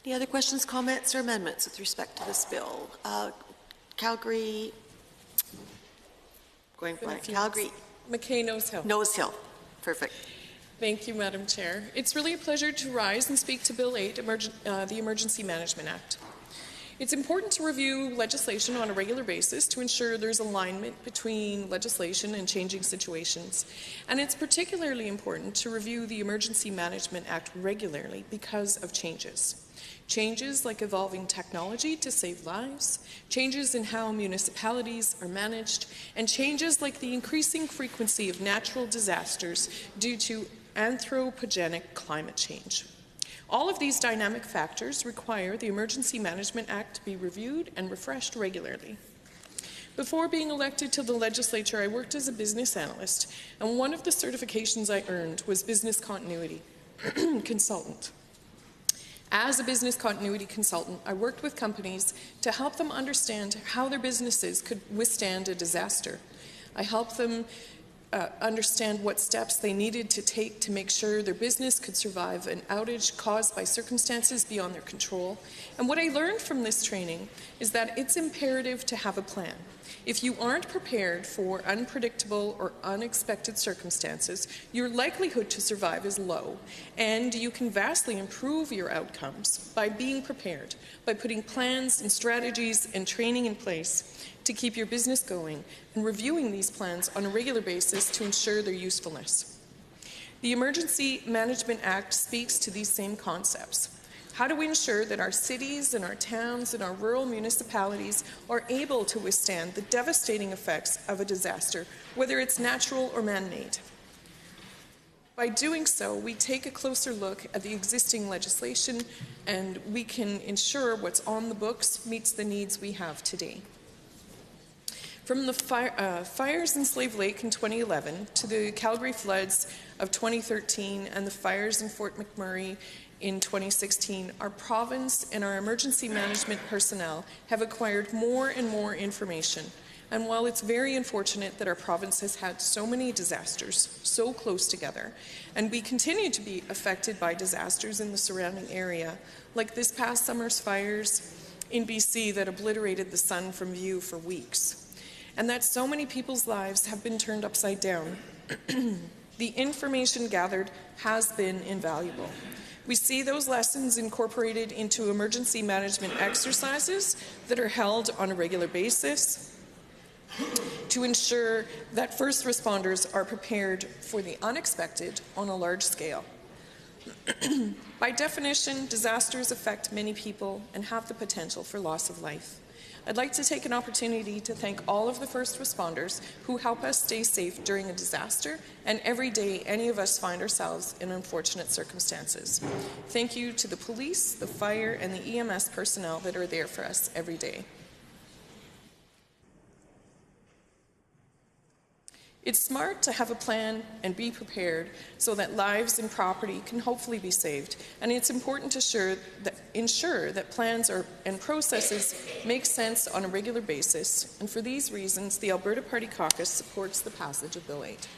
Any other questions, comments, or amendments with respect to this bill? Calgary, going blank. Calgary. McKay Nose Hill. Nose Hill. Perfect. Thank you, Madam Chair. It's really a pleasure to rise and speak to Bill 8, the Emergency Management Act. It's important to review legislation on a regular basis to ensure there's alignment between legislation and changing situations. And it's particularly important to review the Emergency Management Act regularly because of changes. Changes like evolving technology to save lives, changes in how municipalities are managed, and changes like the increasing frequency of natural disasters due to anthropogenic climate change. All of these dynamic factors require the Emergency Management Act to be reviewed and refreshed regularly. Before being elected to the legislature, I worked as a business analyst, and one of the certifications I earned was business continuity consultant. As a business continuity consultant, I worked with companies to help them understand how their businesses could withstand a disaster. I helped them understand what steps they needed to take to make sure their business could survive an outage caused by circumstances beyond their control. And what I learned from this training is that it's imperative to have a plan. If you aren't prepared for unpredictable or unexpected circumstances, your likelihood to survive is low, and you can vastly improve your outcomes by being prepared, by putting plans and strategies and training in place to keep your business going and reviewing these plans on a regular basis to ensure their usefulness. The Emergency Management Act speaks to these same concepts. How do we ensure that our cities and our towns and our rural municipalities are able to withstand the devastating effects of a disaster, whether it's natural or man-made? By doing so, we take a closer look at the existing legislation and we can ensure what's on the books meets the needs we have today. From the fires in Slave Lake in 2011 to the Calgary floods of 2013 and the fires in Fort McMurray in 2016, our province and our emergency management personnel have acquired more and more information. And while it's very unfortunate that our province has had so many disasters so close together, and we continue to be affected by disasters in the surrounding area, like this past summer's fires in BC that obliterated the sun from view for weeks, and that so many people's lives have been turned upside down, the information gathered has been invaluable. We see those lessons incorporated into emergency management exercises that are held on a regular basis to ensure that first responders are prepared for the unexpected on a large scale. By definition, disasters affect many people and have the potential for loss of life. I'd like to take an opportunity to thank all of the first responders who help us stay safe during a disaster and every day any of us find ourselves in unfortunate circumstances. Thank you to the police, the fire, and the EMS personnel that are there for us every day. It's smart to have a plan and be prepared so that lives and property can hopefully be saved, and it's important to ensure that plans and processes make sense on a regular basis, and for these reasons, the Alberta Party Caucus supports the passage of Bill 8.